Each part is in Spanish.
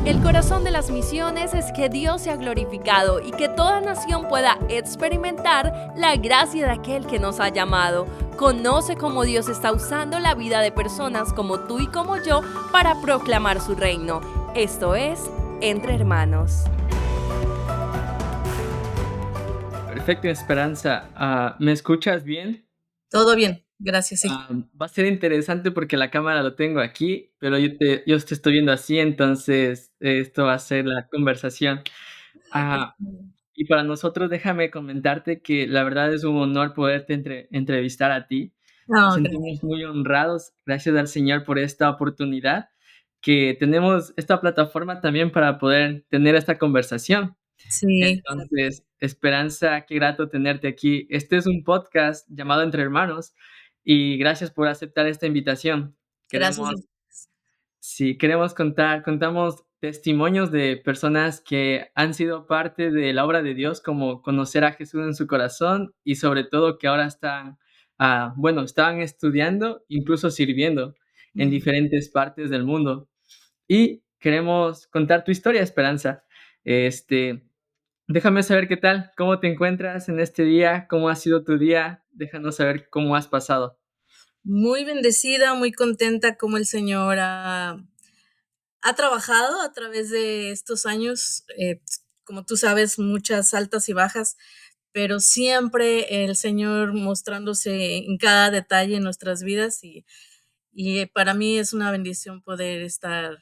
El corazón de las misiones es que Dios sea glorificado y que toda nación pueda experimentar la gracia de aquel que nos ha llamado. Conoce cómo Dios está usando la vida de personas como tú y como yo para proclamar su reino. Esto es Entre Hermanos. Perfecto, Esperanza. ¿Me escuchas bien? Todo bien, gracias, sí. Va a ser interesante porque la cámara lo tengo aquí, pero yo te estoy viendo así, entonces esto va a ser la conversación. Ah, y para nosotros, déjame comentarte que la verdad es un honor poderte entrevistar a ti. Nos No, gracias. sentimos muy honrados, gracias al Señor por esta oportunidad, que tenemos esta plataforma también para poder tener esta conversación. Sí, Entonces, Esperanza, qué grato tenerte aquí. Este es un podcast llamado Entre Hermanos y gracias por aceptar esta invitación. gracias. Queremos, sí, contamos testimonios de personas que han sido parte de la obra de Dios, como conocer a Jesús en su corazón y sobre todo que ahora estaban estudiando, incluso sirviendo en diferentes partes del mundo. Y queremos contar tu historia, Esperanza. Este, Déjame saber qué tal, cómo te encuentras en este día, cómo ha sido tu día, déjanos saber cómo has pasado. Muy bendecida, muy contenta como el Señor ha trabajado a través de estos años, como tú sabes, muchas altas y bajas, pero siempre el Señor mostrándose en cada detalle en nuestras vidas y para mí es una bendición poder estar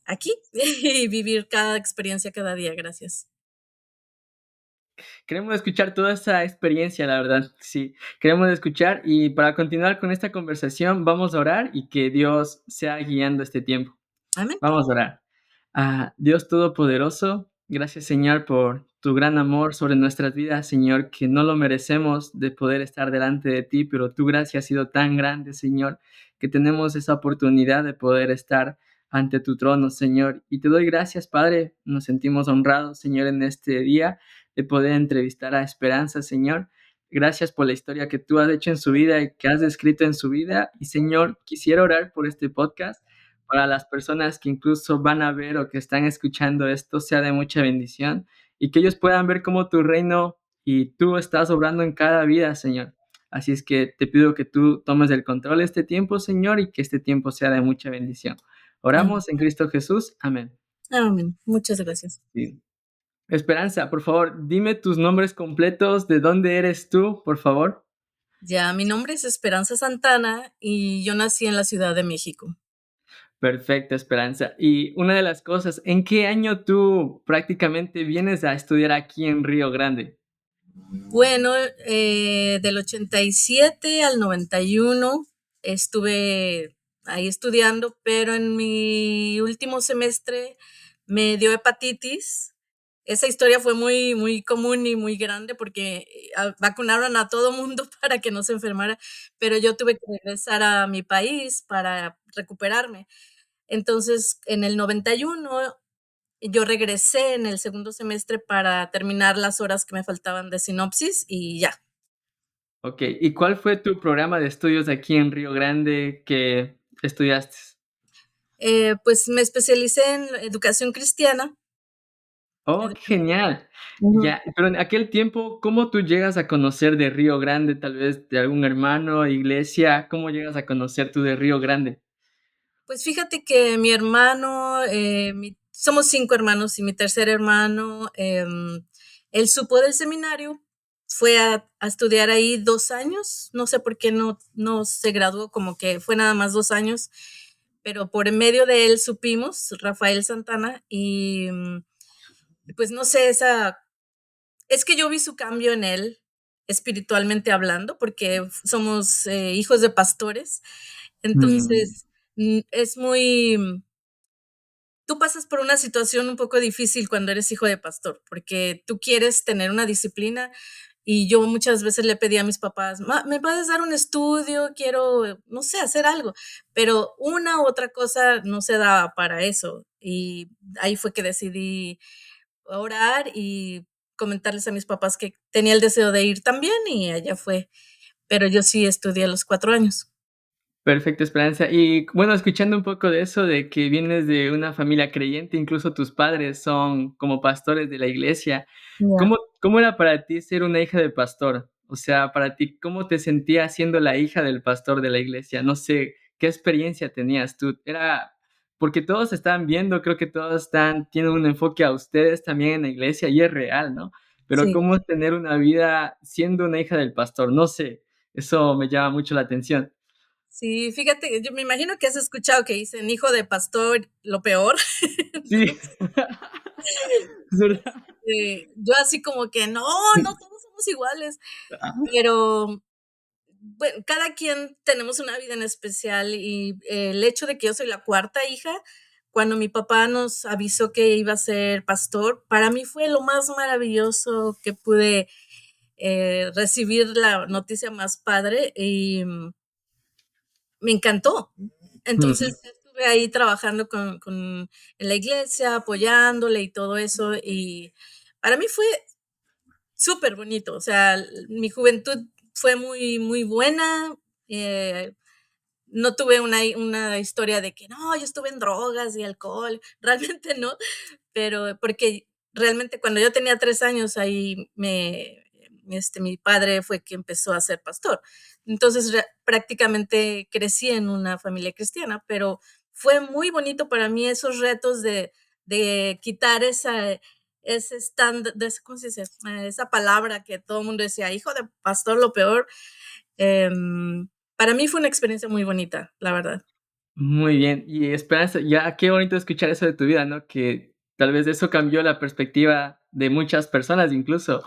aquí y vivir cada experiencia cada día. Gracias. Queremos escuchar toda esa experiencia, la verdad, sí, queremos escuchar y para continuar con esta conversación vamos a orar y que Dios sea guiando este tiempo. Amén. Vamos a orar. Dios Todopoderoso, gracias Señor por tu gran amor sobre nuestras vidas, Señor, que no lo merecemos de poder estar delante de ti, pero tu gracia ha sido tan grande, Señor, que tenemos esa oportunidad de poder estar ante tu trono, Señor. Y te doy gracias, Padre, nos sentimos honrados, Señor, en este día de poder entrevistar a Esperanza, Señor. Gracias por la historia que tú has hecho en su vida y que has escrito en su vida. Y Señor, quisiera orar por este podcast para las personas que incluso van a ver o que están escuchando esto sea de mucha bendición y que ellos puedan ver cómo tu reino y tú estás obrando en cada vida, Señor. Así es que te pido que tú tomes el control de este tiempo, Señor, y que este tiempo sea de mucha bendición. Amén. Oramos en Cristo Jesús. Amén. Amén. Muchas gracias. Sí. Esperanza, por favor, dime tus nombres completos, de dónde eres tú, por favor. Ya, mi nombre es Esperanza Santana y yo nací en la Ciudad de México. Perfecto, Esperanza. Y una de las cosas, ¿en qué año tú prácticamente vienes a estudiar aquí en Río Grande? Bueno, del 87 al 91 estuve ahí estudiando, pero en mi último semestre me dio hepatitis. Esa historia fue muy, muy común y muy grande porque vacunaron a todo mundo para que no se enfermara, pero yo tuve que regresar a mi país para recuperarme. Entonces, en el 91 yo regresé en el segundo semestre para terminar las horas que me faltaban de sinopsis y ya. Ok, ¿y cuál fue tu programa de estudios aquí en Río Grande que estudiaste? Pues me especialicé en educación cristiana. Oh, qué genial. Ujú. Ya, pero en aquel tiempo, ¿cómo tú llegas a conocer de Río Grande, tal vez de algún hermano, iglesia? ¿Cómo llegas a conocer tú de Río Grande? Pues fíjate que mi hermano, somos 5 hermanos y mi tercer hermano, él supo del seminario, fue a estudiar ahí 2 años, no sé por qué no se graduó, como que fue nada más 2 años, pero por en medio de él supimos, Rafael Santana, y, pues no sé, esa es que yo vi su cambio en él, espiritualmente hablando, porque somos, hijos de pastores. Mm, Entonces, es muy tú pasas por una situación un poco difícil cuando eres hijo de pastor, porque tú quieres tener una disciplina y yo muchas veces le pedí a mis papás: ¿Me puedes dar un estudio? Quiero, no sé, hacer algo", pero una u otra cosa no se daba para eso. Y ahí fue que decidí orar y comentarles a mis papás que tenía el deseo de ir también y allá fue. Pero yo sí estudié los 4 años. Perfecto, Esperanza. Y bueno, escuchando un poco de eso, de que vienes de una familia creyente, incluso tus padres son como pastores de la iglesia, Ya. ¿cómo era para ti ser una hija de pastor? O sea, para ti, ¿cómo te sentías siendo la hija del pastor de la iglesia? No sé, ¿qué experiencia tenías tú? Era porque todos estaban viendo, creo que todos tienen un enfoque a ustedes también en la iglesia y es real, ¿no? Pero Sí. ¿cómo es tener una vida siendo una hija del pastor? No sé, eso me llama mucho la atención. Sí, fíjate, yo me imagino que has escuchado que dicen hijo de pastor, lo peor. Sí, Entonces, es verdad. yo así como que no, no todos somos iguales, Ajá. pero bueno, cada quien tenemos una vida en especial y el hecho de que yo soy la cuarta hija, cuando mi papá nos avisó que iba a ser pastor, para mí fue lo más maravilloso que pude recibir la noticia más padre y me encantó. Mm, Entonces, estuve ahí trabajando en la iglesia, apoyándole y todo eso, y para mí fue súper bonito. O sea, mi juventud fue muy, muy buena. eh, no tuve una historia de que no, yo estuve en drogas y alcohol, realmente no, pero porque realmente cuando yo tenía 3 años ahí mi padre fue que empezó a ser pastor. Entonces prácticamente crecí en una familia cristiana, pero fue muy bonito para mí esos retos de quitar ese estándar, ¿cómo se dice? Esa palabra que todo el mundo decía, hijo de pastor, lo peor. Para mí fue una experiencia muy bonita, la verdad. muy bien. Y Esperanza, ya qué bonito escuchar eso de tu vida, ¿no? Que tal vez eso cambió la perspectiva de muchas personas incluso.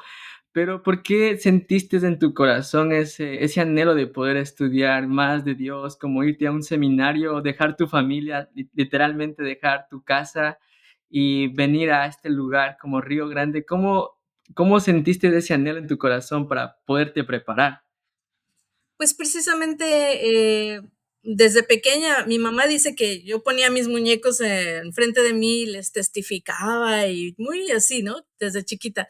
Pero, ¿por qué sentiste en tu corazón ese anhelo de poder estudiar más de Dios, como irte a un seminario, dejar tu familia, literalmente dejar tu casa y venir a este lugar como Río Grande? ¿Cómo sentiste ese anhelo en tu corazón para poderte preparar? Pues precisamente desde pequeña, mi mamá dice que yo ponía mis muñecos enfrente de mí y les testificaba y muy así, ¿no? Desde chiquita.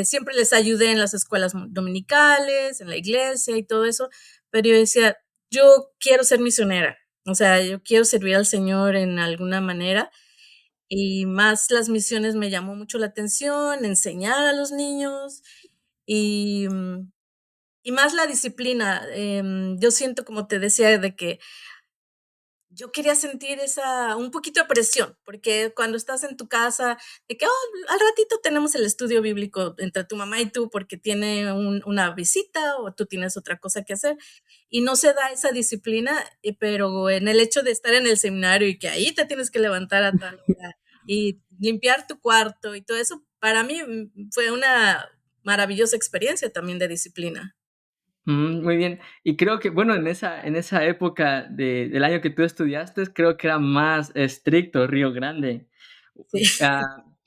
Siempre les ayudé en las escuelas dominicales, en la iglesia y todo eso, pero yo decía, yo quiero ser misionera, o sea, yo quiero servir al Señor en alguna manera y más las misiones me llamó mucho la atención, enseñar a los niños y, y más la disciplina. Yo siento, como te decía, de que yo quería sentir un poquito de presión, porque cuando estás en tu casa, de que al ratito tenemos el estudio bíblico entre tu mamá y tú, porque tiene una visita o tú tienes otra cosa que hacer, y no se da esa disciplina, pero en el hecho de estar en el seminario y que ahí te tienes que levantar a tal hora y limpiar tu cuarto y todo eso, para mí fue una maravillosa experiencia también de disciplina. Muy bien. Y creo que, bueno, en esa época del año que tú estudiaste, creo que era más estricto Río Grande. Sí.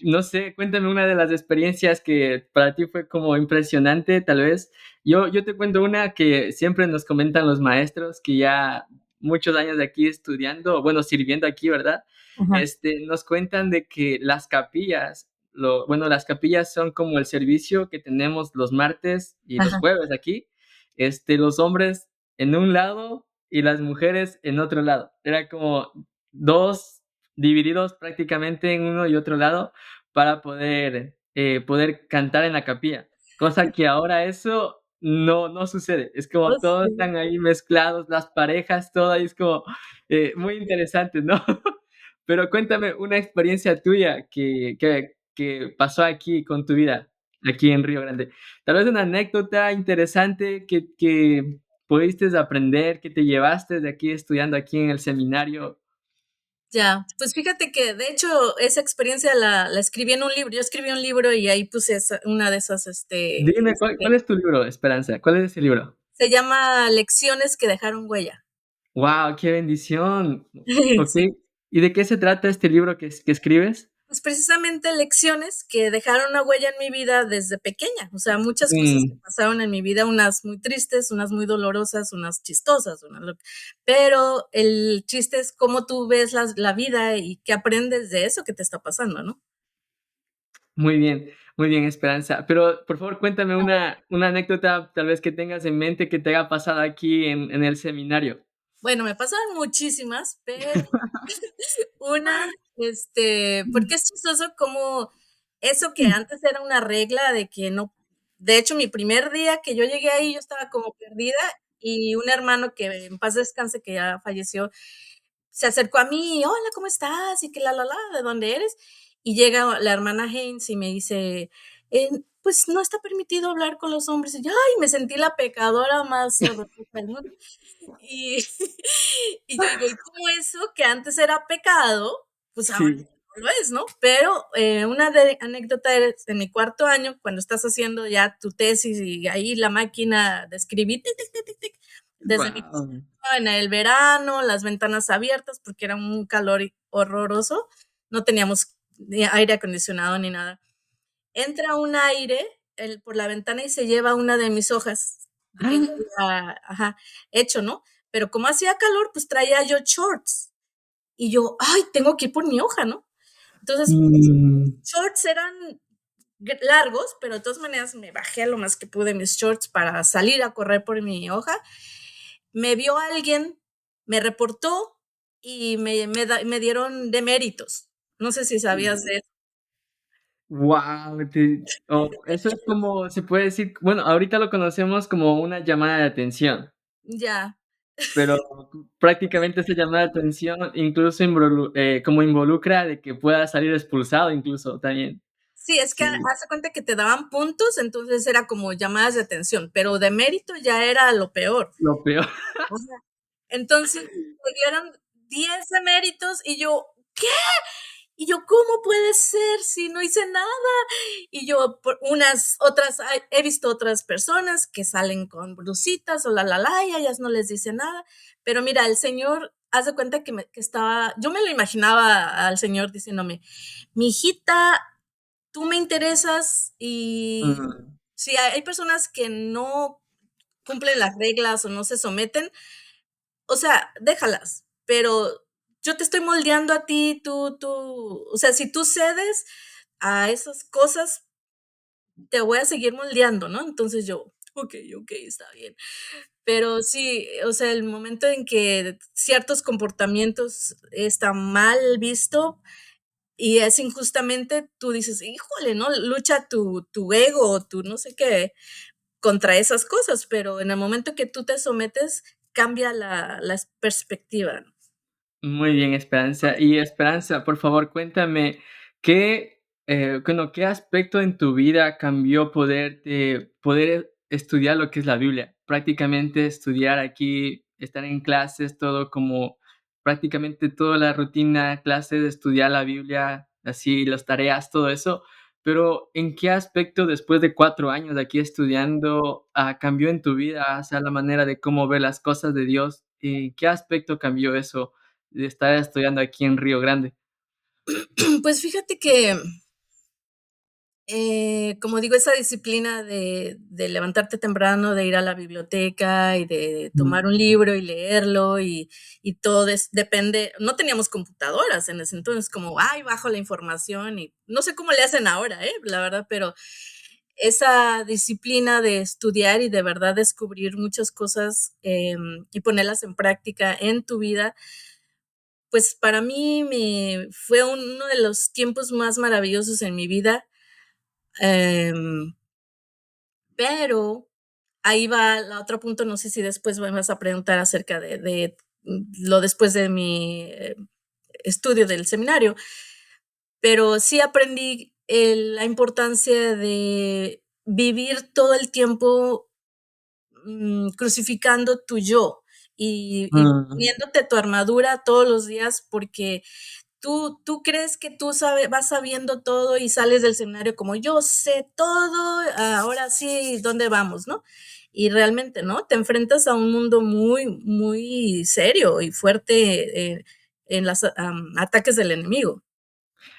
No sé, cuéntame una de las experiencias que para ti fue como impresionante, tal vez. Yo te cuento una que siempre nos comentan los maestros que ya muchos años de aquí estudiando, bueno, sirviendo aquí, ¿verdad? Ajá, Nos cuentan de que las capillas, bueno, las capillas son como el servicio que tenemos los martes y los ajá. jueves aquí, los hombres en un lado y las mujeres en otro lado. Era como dos divididos prácticamente en uno y otro lado para poder cantar en la capilla, cosa que ahora eso no sucede. Es como Oh, todos sí. están ahí mezclados, las parejas, todo ahí es como, muy interesante, ¿no? Pero cuéntame una experiencia tuya que pasó aquí con tu vida, aquí en Río Grande. Tal vez una anécdota interesante que pudiste aprender, que te llevaste de aquí estudiando aquí en el seminario. Ya, pues fíjate que de hecho esa experiencia la escribí en un libro. Yo escribí un libro y ahí puse una de esas, Dime, ¿cuál es tu libro, Esperanza? ¿Cuál es ese libro? se llama Lecciones que dejaron huella. Wow, qué bendición. Okey, Sí. ¿y de qué se trata este libro que escribes? Pues precisamente lecciones que dejaron una huella en mi vida desde pequeña. O sea, muchas cosas que Mm, pasaron en mi vida, unas muy tristes, unas muy dolorosas, unas chistosas, pero el chiste es cómo tú ves la vida y qué aprendes de eso que te está pasando, ¿no? muy bien. Muy bien, Esperanza. Pero, por favor, cuéntame una anécdota, tal vez, que tengas en mente que te haya pasado aquí en el seminario. Bueno, me pasaron muchísimas, pero una, porque es chistoso como eso que antes era una regla de que no, de hecho, mi primer día que yo llegué ahí, yo estaba como perdida y un hermano que en paz descanse, que ya falleció, se acercó a mí, hola, ¿cómo estás? Y que la, ¿de dónde eres? Y llega la hermana Haynes y me dice, pues no está permitido hablar con los hombres. Y yo, ay, me sentí la pecadora más horrorosa del mundo. Y, y yo digo, ¿y cómo eso que antes era pecado? Pues ahora Sí. no lo es, ¿no? Pero una anécdota es en mi cuarto año, cuando estás haciendo ya tu tesis y ahí la máquina de escribir, tic, tic, tic, tic, tic, desde mi Guau. en el verano, las ventanas abiertas porque era un calor horroroso, no teníamos ni aire acondicionado ni nada. Entra un aire por la ventana y se lleva una de mis hojas que yo había, ajá, hecho, ¿no? Pero como hacía calor, pues traía yo shorts. Y yo, ay, tengo que ir por mi hoja, ¿no? Entonces, Mm, shorts eran largos, pero de todas maneras me bajé a lo más que pude mis shorts para salir a correr por mi hoja. Me vio alguien, me reportó y me dieron deméritos. No sé si sabías de eso. guau, eso es como, se puede decir, bueno, ahorita lo conocemos como una llamada de atención, Ya. pero prácticamente esa llamada de atención incluso como involucra de que pueda salir expulsado incluso también. Sí, es que Sí, hace cuenta que te daban puntos, entonces era como llamadas de atención, pero de mérito ya era lo peor. lo peor. O sea, entonces me dieron 10 eméritos y yo, ¿qué? Y yo, ¿cómo puede ser si no hice nada? Y yo, por unas otras, he visto otras personas que salen con blusitas o y a ellas no les dice nada. Pero mira, el Señor, haz de cuenta que estaba, yo me lo imaginaba al Señor diciéndome, mi hijita, tú me interesas y Mm. si hay personas que no cumplen las reglas o no se someten, o sea, déjalas, pero yo te estoy moldeando a ti, o sea, si tú cedes a esas cosas, te voy a seguir moldeando, ¿no? Entonces yo, ok, ok, está bien. Pero sí, o sea, el momento en que ciertos comportamientos están mal visto y es injustamente, tú dices, híjole, ¿no? Lucha tu ego o tu no sé qué contra esas cosas, pero en el momento que tú te sometes, cambia la perspectiva. Muy bien, Esperanza. Y Esperanza, por favor, cuéntame, ¿qué aspecto en tu vida cambió poder estudiar lo que es la Biblia? Prácticamente estudiar aquí, estar en clases, todo como prácticamente toda la rutina, clases, estudiar la Biblia, así las tareas, todo eso. Pero, ¿en qué aspecto después de 4 años de aquí estudiando, cambió en tu vida? O sea, la manera de cómo ver las cosas de Dios, ¿en qué aspecto cambió eso? De estar estudiando aquí en Río Grande. Pues fíjate que, como digo, esa disciplina de levantarte temprano, de ir a la biblioteca y de tomar Mm. un libro y leerlo y todo depende, no teníamos computadoras en ese entonces, como, ay, bajo la información y no sé cómo le hacen ahora, la verdad, pero esa disciplina de estudiar y de verdad descubrir muchas cosas y ponerlas en práctica en tu vida, pues para mí fue uno de los tiempos más maravillosos en mi vida. Em, pero ahí va el otro punto, no sé si después me vas a preguntar acerca de lo después de mi estudio del seminario, pero sí aprendí la importancia de vivir todo el tiempo crucificando tu yo y Mm. poniéndote tu armadura todos los días porque tú crees que tú vas sabiendo todo y sales del seminario como yo sé todo, ahora sí, ¿dónde vamos, no? Y realmente, ¿no? Te enfrentas a un mundo muy, muy serio y fuerte en los ataques del enemigo.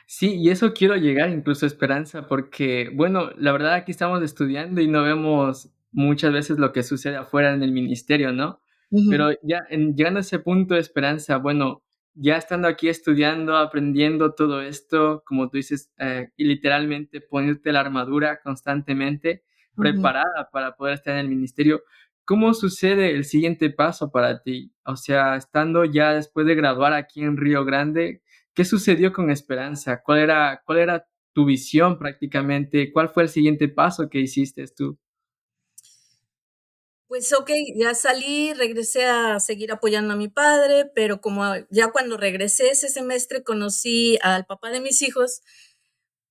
Sí, y eso quiero llegar incluso, Esperanza, porque, bueno, la verdad aquí estamos estudiando y no vemos muchas veces lo que sucede afuera en el ministerio, ¿no? Ujú. Pero ya llegando a ese punto de Esperanza, bueno, ya estando aquí estudiando, aprendiendo todo esto, como tú dices, y literalmente ponerte la armadura constantemente, Ujú. preparada para poder estar en el ministerio, ¿cómo sucede el siguiente paso para ti? O sea, estando ya después de graduar aquí en Río Grande, ¿qué sucedió con Esperanza? ¿Cuál era tu visión prácticamente? ¿Cuál fue el siguiente paso que hiciste tú? Pues okey, ya salí, regresé a seguir apoyando a mi padre, pero como ya cuando regresé ese semestre conocí al papá de mis hijos,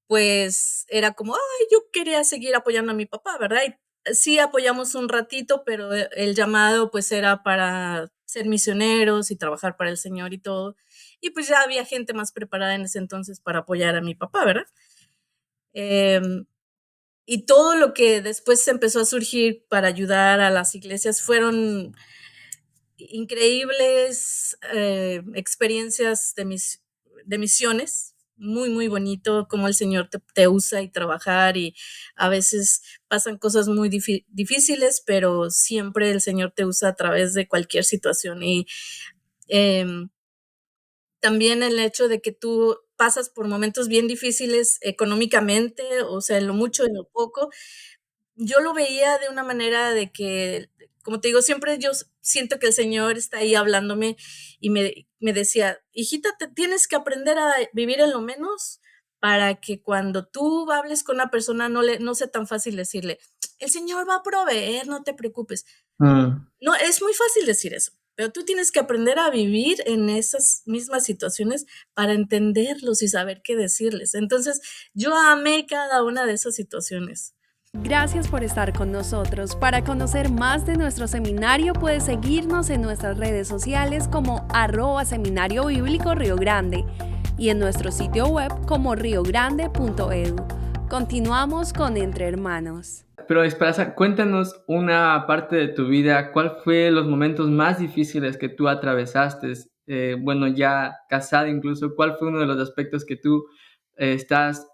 pues era como, ay, yo quería seguir apoyando a mi papá, ¿verdad? Y sí apoyamos un ratito, pero el llamado pues era para ser misioneros y trabajar para el Señor y todo. Y pues ya había gente más preparada en ese entonces para apoyar a mi papá, ¿verdad? Em, y todo lo que después se empezó a surgir para ayudar a las iglesias fueron increíbles experiencias de misiones, muy, muy bonito cómo el Señor te usa y trabajar y a veces pasan cosas muy difíciles, pero siempre el Señor te usa a través de cualquier situación y eh, también el hecho de que tú pasas por momentos bien difíciles económicamente, o sea, en lo mucho, en lo poco, yo lo veía de una manera de que, como te digo, siempre yo siento que el Señor está ahí hablándome y me decía, hijita, te tienes que aprender a vivir en lo menos para que cuando tú hables con una persona no sea tan fácil decirle, el Señor va a proveer, no te preocupes. Mm. No, es muy fácil decir eso, pero tú tienes que aprender a vivir en esas mismas situaciones para entenderlos y saber qué decirles. Entonces, yo amé cada una de esas situaciones. Gracias por estar con nosotros. Para conocer más de nuestro seminario, puedes seguirnos en nuestras redes sociales como @Seminario Bíblico Río Grande y en nuestro sitio web como riogrande.edu. Continuamos con Entre Hermanos. Pero Esperanza, cuéntanos una parte de tu vida, ¿cuál fue los momentos más difíciles que tú atravesaste? Bueno, ya casada incluso, ¿cuál fue uno de los aspectos que tú estás,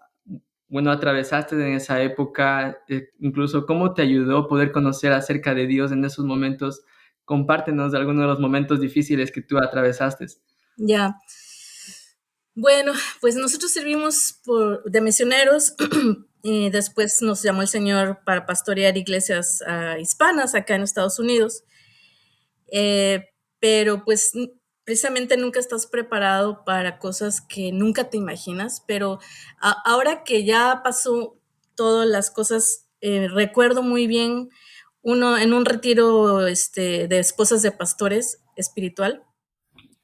bueno, atravesaste en esa época? Incluso, ¿cómo te ayudó poder conocer acerca de Dios en esos momentos? Compártenos de algunos de los momentos difíciles que tú atravesaste. Ya. Bueno, pues nosotros servimos de misioneros y después nos llamó el Señor para pastorear iglesias hispanas acá en Estados Unidos. Eh, pero pues precisamente nunca estás preparado para cosas que nunca te imaginas, pero ahora que ya pasó todas las cosas, recuerdo muy bien uno en un retiro de esposas de pastores espiritual.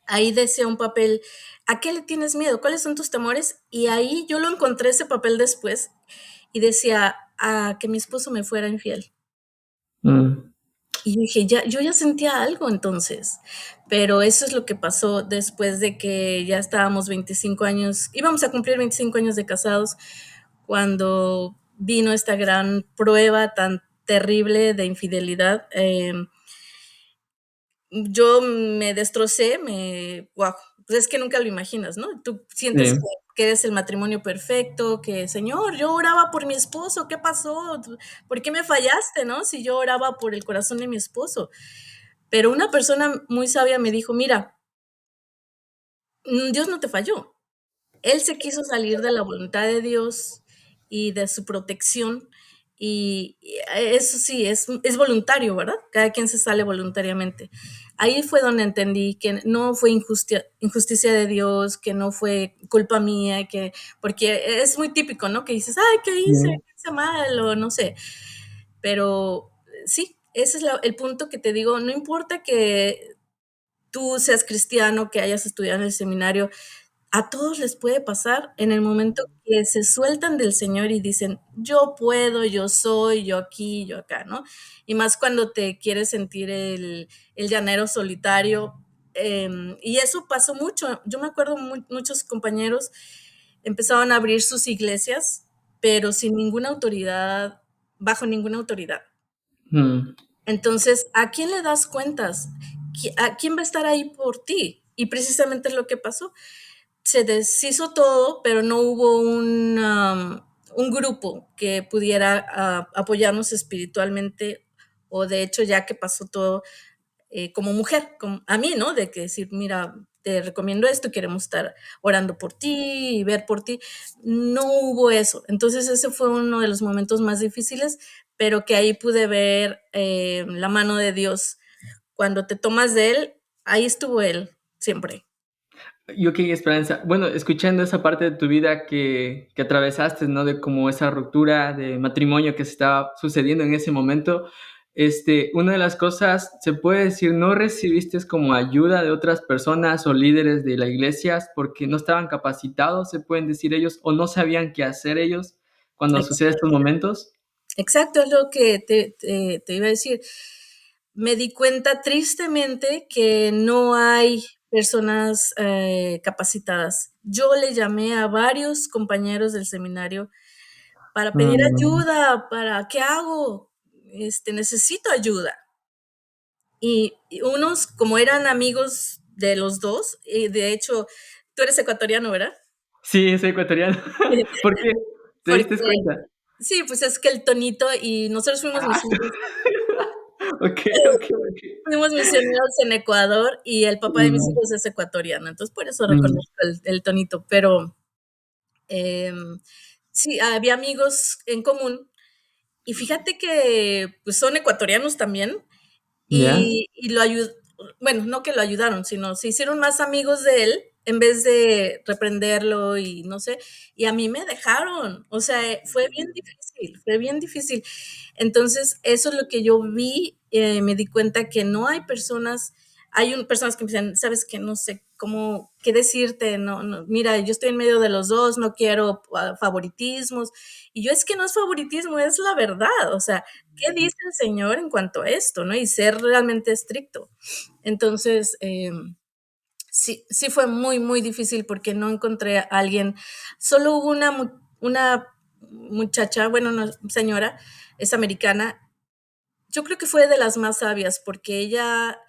Ahí decía un papel, ¿a qué le tienes miedo? ¿Cuáles son tus temores? Y ahí yo lo encontré ese papel después y decía, a que mi esposo me fuera infiel. Mm, Y yo dije, yo ya sentía algo entonces, pero eso es lo que pasó después de que ya estábamos 25 años, íbamos a cumplir 25 años de casados, cuando vino esta gran prueba tan terrible de infidelidad. Yo me destrocé, wow, pues es que nunca lo imaginas, ¿no? Tú sientes sí. que eres el matrimonio perfecto, que Señor, yo oraba por mi esposo, ¿qué pasó? ¿Por qué me fallaste, no? Si yo oraba por el corazón de mi esposo. Pero una persona muy sabia me dijo, mira, Dios no te falló. Él se quiso salir de la voluntad de Dios y de su protección y eso sí, es voluntario, ¿verdad? Cada quien se sale voluntariamente. Ahí fue donde entendí que no fue injusticia de Dios, que no fue culpa mía, porque es muy típico, ¿no? Que dices, ay, ¿qué hice? Sí. ¿Qué hice mal? O no sé. Pero sí, ese es el punto que te digo, no importa que tú seas cristiano, que hayas estudiado en el seminario, a todos les puede pasar en el momento que se sueltan del Señor y dicen, yo puedo, yo soy, yo aquí, yo acá, ¿no? Y más cuando te quieres sentir el llanero solitario. Y eso pasó mucho. Yo me acuerdo muchos compañeros empezaron a abrir sus iglesias, pero sin ninguna autoridad, bajo ninguna autoridad. Mm, Entonces, ¿a quién le das cuentas? ¿A quién va a estar ahí por ti? Y precisamente es lo que pasó. Se deshizo todo, pero no hubo un grupo que pudiera apoyarnos espiritualmente, o de hecho ya que pasó todo, como mujer, a mí, ¿no? De que decir, mira, te recomiendo esto, queremos estar orando por ti y ver por ti. No hubo eso. Entonces ese fue uno de los momentos más difíciles, pero que ahí pude ver la mano de Dios. Cuando te tomas de Él, ahí estuvo Él, siempre. Yo qué esperanza. Bueno, escuchando esa parte de tu vida que atravesaste, ¿no? De como esa ruptura de matrimonio que se estaba sucediendo en ese momento, una de las cosas, se puede decir, no recibiste como ayuda de otras personas o líderes de la iglesia porque no estaban capacitados, se pueden decir ellos, o no sabían qué hacer ellos cuando suceden estos momentos. Exacto, es lo que te iba a decir. Me di cuenta tristemente que no hay personas capacitadas. Yo le llamé a varios compañeros del seminario para pedir Mm, ayuda, para ¿qué hago? Necesito ayuda. Y unos, como eran amigos de los dos, y de hecho, tú eres ecuatoriano, ¿verdad? sí, soy ecuatoriano. ¿Por qué? ¿Te Porque diste cuenta? sí, pues es que el tonito y nosotros fuimos Ah, misioneros. ok, ok, ok. Fuimos misioneros en Ecuador y el papá de mis Mm, hijos es ecuatoriano, entonces por eso mm, reconozco el tonito, pero sí, había amigos en común y fíjate que pues son ecuatorianos también ¿ya? y lo ayudaron, bueno, no que lo ayudaron, sino se hicieron más amigos de él en vez de reprenderlo y no sé, y a mí me dejaron, o sea, fue bien difícil, fue bien difícil. Entonces, eso es lo que yo vi, me di cuenta que no hay personas, personas que me dicen, sabes que no sé cómo, qué decirte, no, no, mira, yo estoy en medio de los dos, no quiero favoritismos, y yo es que no es favoritismo, es la verdad, o sea, ¿qué dice el Señor en cuanto a esto, no? Y ser realmente estricto. Entonces, sí, sí fue muy, muy difícil porque no encontré a alguien. Solo hubo una muchacha, bueno, una señora, es americana. Yo creo que fue de las más sabias porque ella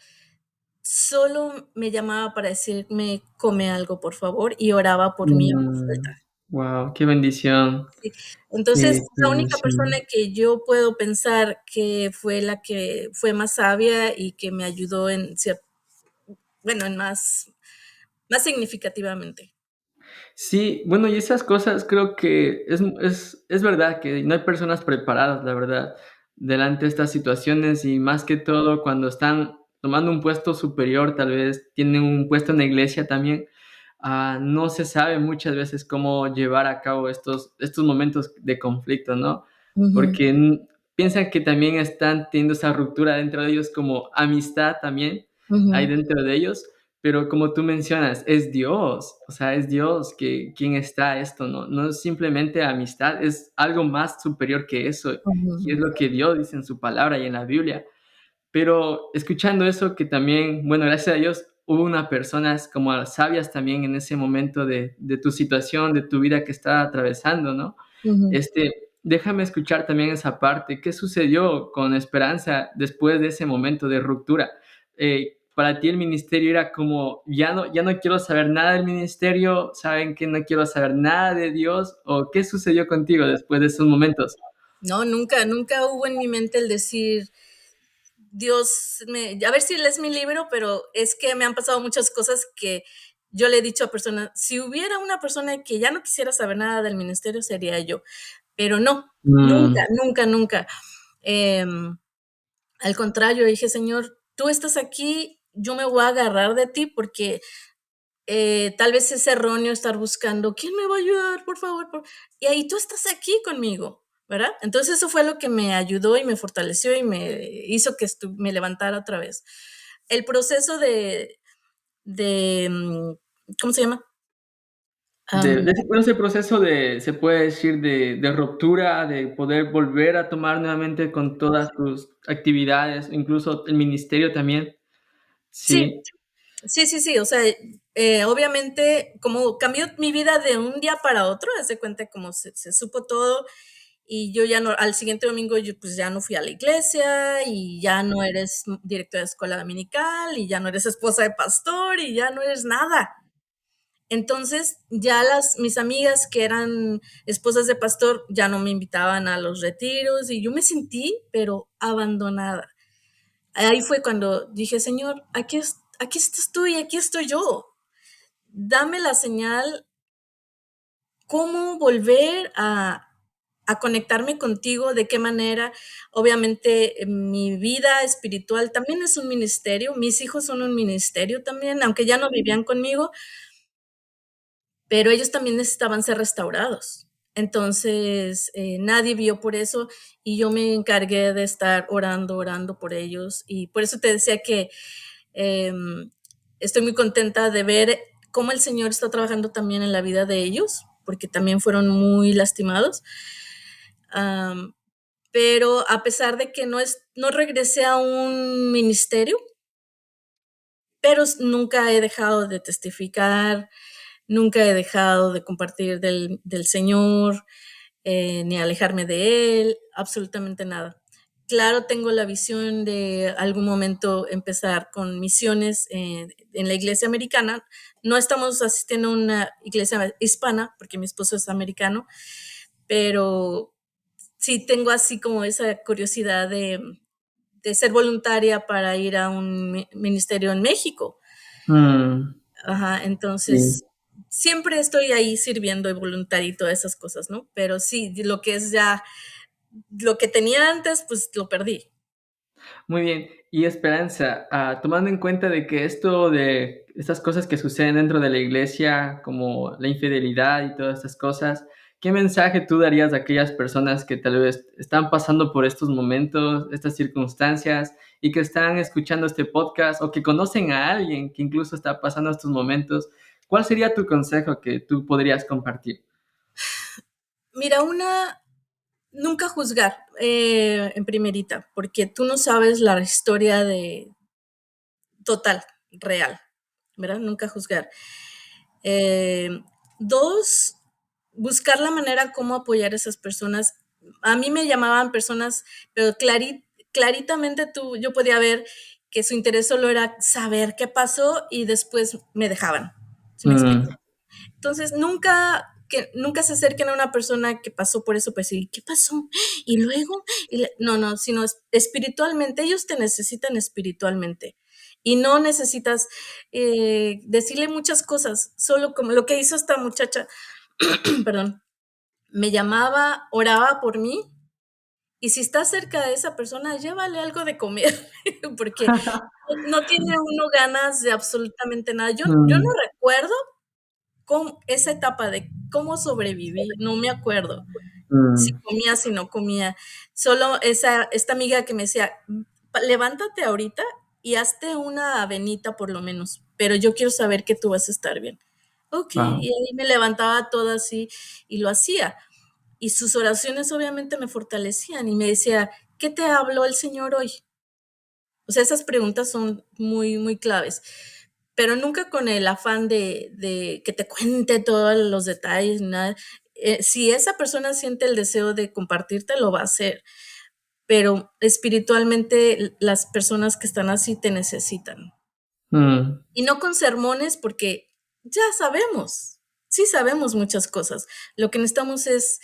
solo me llamaba para decirme, come algo, por favor, y oraba por mí en voz alta. Wow, qué bendición. Sí. Sí, Entonces, qué la única persona bendición. que yo puedo pensar que fue la que fue más sabia y que me ayudó bueno, en más significativamente. Sí, bueno, y esas cosas creo que es verdad que no hay personas preparadas, la verdad, delante de estas situaciones y más que todo cuando están tomando un puesto superior, tal vez tienen un puesto en la iglesia también, no se sabe muchas veces cómo llevar a cabo estos momentos de conflicto, ¿no? Ujú, Porque piensan que también están teniendo esa ruptura dentro de ellos como amistad también, hay ujú, dentro de ellos, pero como tú mencionas, es Dios, o sea, es Dios quien está esto, no es simplemente amistad, es algo más superior que eso, y es ujú, lo que Dios dice en su palabra y en la Biblia. Pero escuchando eso, que también, bueno, gracias a Dios, hubo unas personas como sabias también en ese momento de tu situación, de tu vida que estaba atravesando, ¿no? ujú. Déjame escuchar también esa parte. ¿Qué sucedió con Esperanza después de ese momento de ruptura? Para ti el ministerio era como, ya no quiero saber nada del ministerio, ¿saben que no quiero saber nada de Dios? ¿O qué sucedió contigo después de esos momentos? No, nunca, nunca hubo en mi mente el decir, a ver si lees mi libro, pero es que me han pasado muchas cosas que yo le he dicho a personas, si hubiera una persona que ya no quisiera saber nada del ministerio, sería yo, pero no, nunca, Mm, nunca, nunca. Em, Al contrario, dije, Señor, tú estás aquí, yo me voy a agarrar de ti porque tal vez es erróneo estar buscando, ¿quién me va a ayudar, por favor? Y ahí tú estás aquí conmigo, ¿verdad? Entonces eso fue lo que me ayudó y me fortaleció y me hizo que me levantara otra vez. El proceso de ¿cómo se llama? de Am, ese proceso se puede decir, de ruptura, de poder volver a tomar nuevamente con todas tus actividades, incluso el ministerio también. sí, Sí. sí, sí, sí, o sea, obviamente como cambió mi vida de un día para otro, haz de cuenta como se supo todo y yo ya no, al siguiente domingo yo pues ya no fui a la iglesia y ya no eres directora de escuela dominical y ya no eres esposa de pastor y ya no eres nada. Entonces ya mis amigas que eran esposas de pastor ya no me invitaban a los retiros y yo me sentí pero abandonada. Ahí fue cuando dije, Señor, aquí estás tú y aquí estoy yo. dame la señal, cómo volver a conectarme contigo, de qué manera. Obviamente, mi vida espiritual también es un ministerio, mis hijos son un ministerio también, aunque ya no vivían conmigo, pero ellos también necesitaban ser restaurados. Entonces, nadie vio por eso y yo me encargué de estar orando, orando por ellos. Y por eso te decía que estoy muy contenta de ver cómo el Señor está trabajando también en la vida de ellos, porque también fueron muy lastimados. Um, pero a pesar de que no regresé a un ministerio, pero nunca he dejado de testificar, nunca he dejado de compartir del Señor, ni alejarme de Él, absolutamente nada. Claro, tengo la visión de algún momento empezar con misiones en la iglesia americana. No estamos asistiendo a una iglesia hispana, porque mi esposo es americano, pero sí tengo así como esa curiosidad de ser voluntaria para ir a un ministerio en México. Mm, Ajá, sí. entonces siempre estoy ahí sirviendo y voluntaria y todas esas cosas, ¿no? Pero sí, lo que es ya, lo que tenía antes, pues lo perdí. Muy bien. Y Esperanza, tomando en cuenta de que esto de estas cosas que suceden dentro de la iglesia, como la infidelidad y todas estas cosas, ¿qué mensaje tú darías a aquellas personas que tal vez están pasando por estos momentos, estas circunstancias y que están escuchando este podcast o que conocen a alguien que incluso está pasando estos momentos? ¿Cuál sería tu consejo que tú podrías compartir? Mira, nunca juzgar en primerita, porque tú no sabes la historia de total, real, ¿verdad? Nunca juzgar. Eh, dos, buscar la manera cómo apoyar a esas personas. A mí me llamaban personas, pero claritamente yo podía ver que su interés solo era saber qué pasó y después me dejaban. ¿Sí me explico? Mm, Entonces, nunca se acerquen a una persona que pasó por eso, pues, ¿y qué pasó? Y luego, no, sino espiritualmente, ellos te necesitan espiritualmente. Y no necesitas decirle muchas cosas, solo como lo que hizo esta muchacha, perdón, me llamaba, oraba por mí, y si estás cerca de esa persona, llévale algo de comer, porque no tiene uno ganas de absolutamente nada. Yo no mm, recuerdo esa etapa de cómo sobreviví, no me acuerdo si mm, comía, si no comía. Solo esta amiga que me decía, levántate ahorita y hazte una avenita por lo menos, pero yo quiero saber que tú vas a estar bien. Ok, wow. y ahí me levantaba toda así y lo hacía. Y sus oraciones obviamente me fortalecían y me decía, ¿qué te habló el Señor hoy? O sea, esas preguntas son muy, muy claves, pero nunca con el afán de que te cuente todos los detalles, nada. Si esa persona siente el deseo de compartirte, lo va a hacer, pero espiritualmente las personas que están así te necesitan. Mm, Y no con sermones porque ya sabemos, sí sabemos muchas cosas. Lo que necesitamos es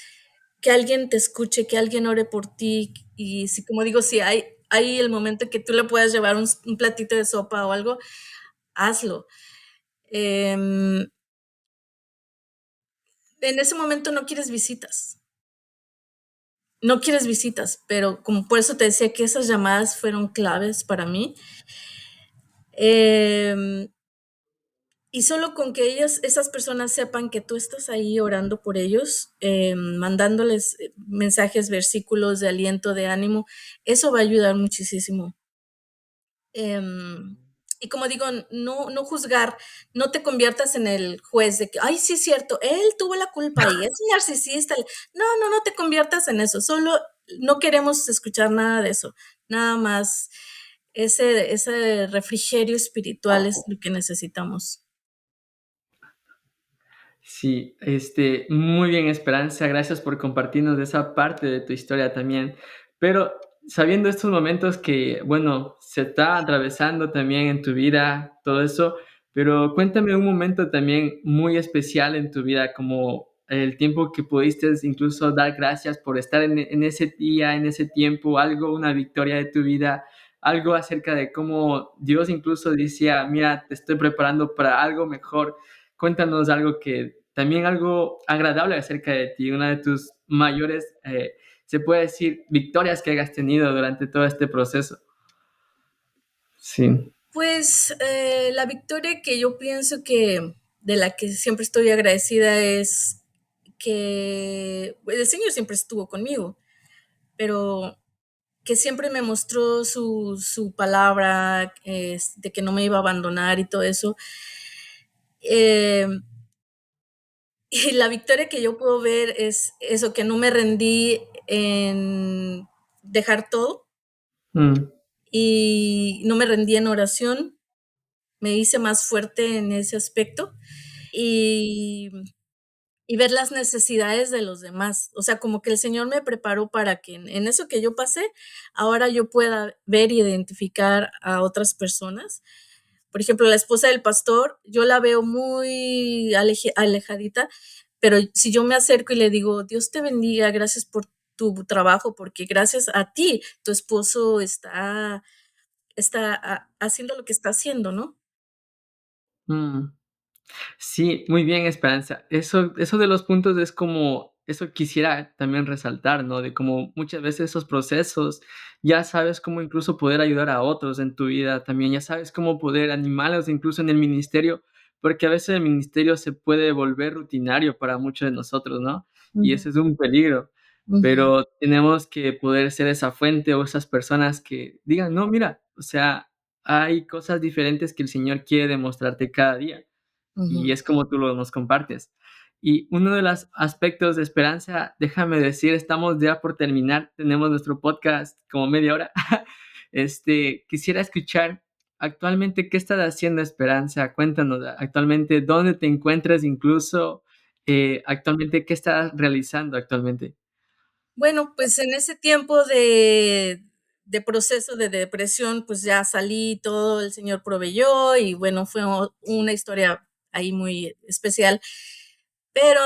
que alguien te escuche, que alguien ore por ti y si, como digo, si hay el momento que tú le puedas llevar un platito de sopa o algo, hazlo. En ese momento no quieres visitas, pero como por eso te decía que esas llamadas fueron claves para mí. Eh, Y solo con que esas personas sepan que tú estás ahí orando por ellos, mandándoles mensajes, versículos de aliento, de ánimo, eso va a ayudar muchísimo. Em, y como digo, no juzgar, no te conviertas en el juez de que, ay, sí es cierto, él tuvo la culpa y es un narcisista. No te conviertas en eso, solo no queremos escuchar nada de eso, nada más ese refrigerio espiritual es lo que necesitamos. sí, muy bien, Esperanza, gracias por compartirnos esa parte de tu historia también. Pero sabiendo estos momentos que, bueno, se está atravesando también en tu vida, todo eso, pero cuéntame un momento también muy especial en tu vida, como el tiempo que pudiste incluso dar gracias por estar en ese día, en ese tiempo, algo, una victoria de tu vida, algo acerca de cómo Dios incluso decía, mira, te estoy preparando para algo mejor. cuéntanos algo que también algo agradable acerca de ti, una de tus mayores, se puede decir, victorias que hayas tenido durante todo este proceso. Sí. Pues la victoria que yo pienso que de la que siempre estoy agradecida es que el Señor siempre estuvo conmigo, pero que siempre me mostró su palabra, de que no me iba a abandonar y todo eso. Eh, y la victoria que yo puedo ver es eso, que no me rendí en dejar todo Mm, y no me rendí en oración, me hice más fuerte en ese aspecto y, y ver las necesidades de los demás. O sea, como que el Señor me preparó para que en eso que yo pasé, ahora yo pueda ver y identificar a otras personas. Por ejemplo, la esposa del pastor, yo la veo muy alejadita, pero si yo me acerco y le digo, Dios te bendiga, gracias por tu trabajo, porque gracias a ti, tu esposo está haciendo lo que está haciendo, ¿no? mm. Sí, muy bien, Esperanza. Eso de los puntos es como eso quisiera también resaltar, ¿no? De cómo muchas veces esos procesos ya sabes cómo incluso poder ayudar a otros en tu vida también, ya sabes cómo poder animarlos incluso en el ministerio, porque a veces el ministerio se puede volver rutinario para muchos de nosotros, ¿no? Y Ujú, ese es un peligro, ujú, pero tenemos que poder ser esa fuente o esas personas que digan, no, mira, o sea, hay cosas diferentes que el Señor quiere demostrarte cada día y ujú. es como tú nos compartes. Y uno de los aspectos de esperanza, déjame decir, estamos ya por terminar, tenemos nuestro podcast como media hora. Quisiera escuchar actualmente qué estás haciendo, Esperanza. Cuéntanos actualmente dónde te encuentras, incluso actualmente qué estás realizando actualmente. Bueno, pues en ese tiempo de proceso de depresión, pues ya salí, todo el Señor proveyó y bueno, fue una historia ahí muy especial. Pero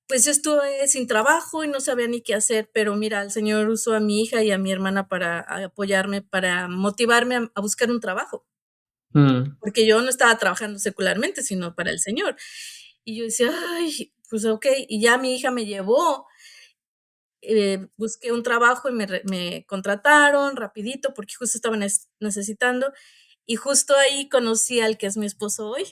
pues yo estuve sin trabajo y no sabía ni qué hacer, pero mira, el Señor usó a mi hija y a mi hermana para apoyarme, para motivarme a buscar un trabajo, Mm, porque yo no estaba trabajando secularmente, sino para el Señor. Y yo decía, ay, pues ok, y ya mi hija me llevó, busqué un trabajo y me contrataron rapidito porque justo estaban necesitando y justo ahí conocí al que es mi esposo hoy.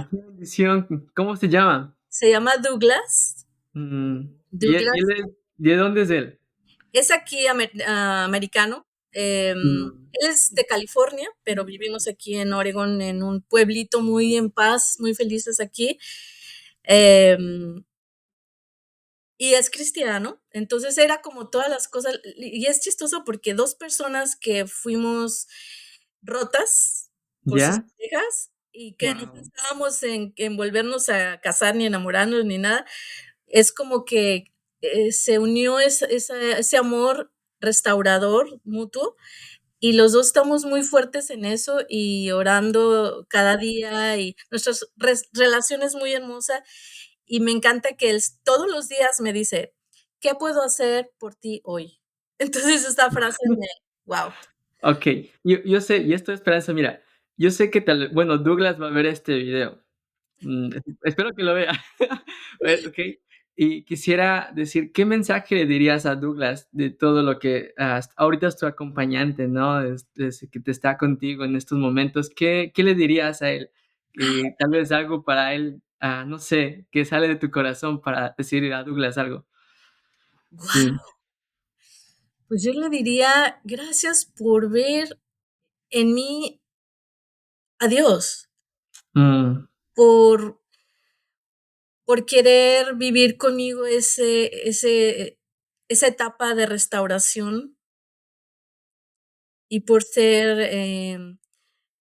qué bendición. ¿Cómo se llama? Se llama Douglas. Mm, ¿y Douglas de dónde es él? es aquí americano. Mm, Él es de California, pero vivimos aquí en Oregon, en un pueblito muy en paz, muy felices aquí. Em, y es cristiano, entonces era como todas las cosas, y es chistoso porque dos personas que fuimos rotas por sus ¿Ya? parejas y que no Wow. pensábamos en volvernos a casar, ni enamorarnos, ni nada, es como que se unió ese amor restaurador mutuo y los dos estamos muy fuertes en eso y orando cada día y nuestras relaciones muy hermosas y me encanta que él todos los días me dice, ¿qué puedo hacer por ti hoy? Entonces esta frase me, wow. Okey, yo sé, y esto es Esperanza, mira, yo sé que bueno, Douglas va a ver este video, espero que lo vea. Okey, y quisiera decir, ¿qué mensaje le dirías a Douglas de todo lo que ahorita es tu acompañante, ¿no? Es que te está contigo en estos momentos? ¿Qué le dirías a él? Tal vez algo para él, no sé, que sale de tu corazón para decirle a Douglas algo. Sí. Wow, pues yo le diría gracias por ver en mí a Dios, Mm, por, por querer vivir conmigo esa etapa de restauración y por ser,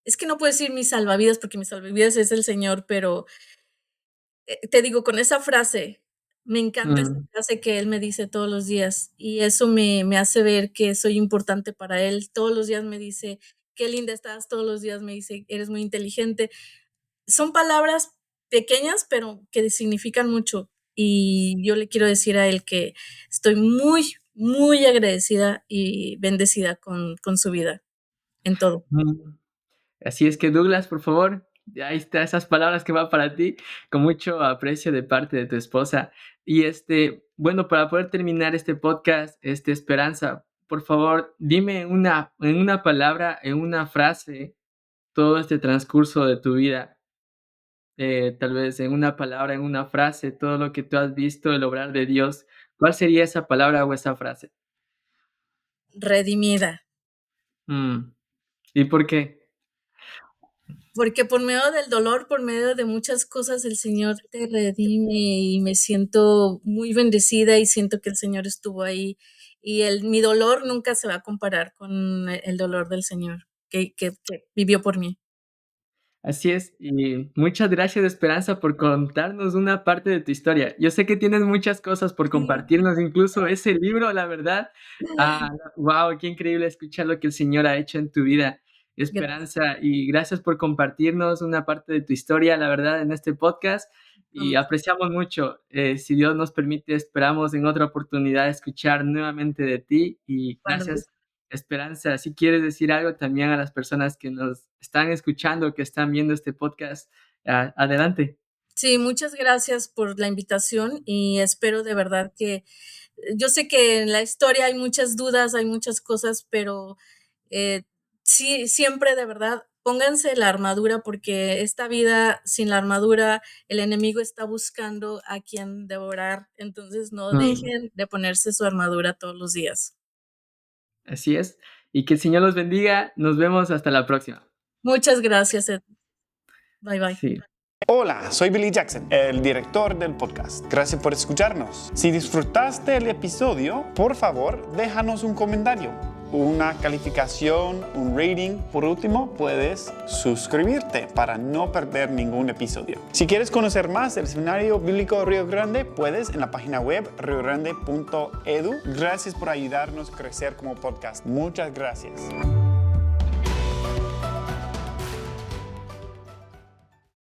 es que no puedo decir mi salvavidas porque mi salvavidas es el Señor, pero te digo, con esa frase, me encanta esa mm, frase que Él me dice todos los días y eso me hace ver que soy importante para Él. Todos los días me dice, qué linda estás, todos los días me dice, eres muy inteligente. Son palabras pequeñas, pero que significan mucho. Y yo le quiero decir a él que estoy muy, muy agradecida y bendecida con su vida en todo. mm. Así es que Douglas, por favor, Ahí está, esas palabras que van para ti, con mucho aprecio de parte de tu esposa. Y bueno, para poder terminar este podcast, Esperanza, por favor, dime en una palabra, en una frase, todo este transcurso de tu vida, tal vez en una palabra, en una frase, todo lo que tú has visto, el obrar de Dios, ¿cuál sería esa palabra o esa frase? Redimida. Mm, ¿Y por qué? Porque por medio del dolor, por medio de muchas cosas, el Señor te redime y me siento muy bendecida y siento que el Señor estuvo ahí. Y mi dolor nunca se va a comparar con el dolor del Señor que vivió por mí. Así es, y muchas gracias, Esperanza, por contarnos una parte de tu historia. Yo sé que tienes muchas cosas por Sí. compartirnos, incluso ese libro, la verdad. Wow, qué increíble escuchar lo que el Señor ha hecho en tu vida, Gracias. Esperanza, y gracias por compartirnos una parte de tu historia, la verdad, en este podcast, y apreciamos mucho. Si Dios nos permite, esperamos en otra oportunidad escuchar nuevamente de ti, y Cuando gracias, Esperanza. Si quieres decir algo también a las personas que nos están escuchando, que están viendo este podcast, adelante. Sí, muchas gracias por la invitación y espero de verdad que yo sé que en la historia hay muchas dudas, hay muchas cosas, pero sí, siempre de verdad pónganse la armadura porque esta vida sin la armadura, el enemigo está buscando a quien devorar, entonces no Mm, dejen de ponerse su armadura todos los días. Así es. Y que el Señor los bendiga. Nos vemos hasta la próxima. Muchas gracias, Ed. Bye bye. Sí. Hola, soy Billy Jackson, el director del podcast. Gracias por escucharnos. Si disfrutaste el episodio, por favor, déjanos un comentario, una calificación, un rating. Por último, puedes suscribirte para no perder ningún episodio. Si quieres conocer más del Seminario Bíblico Río Grande, puedes en la página web riogrande.edu. Gracias por ayudarnos a crecer como podcast. Muchas gracias.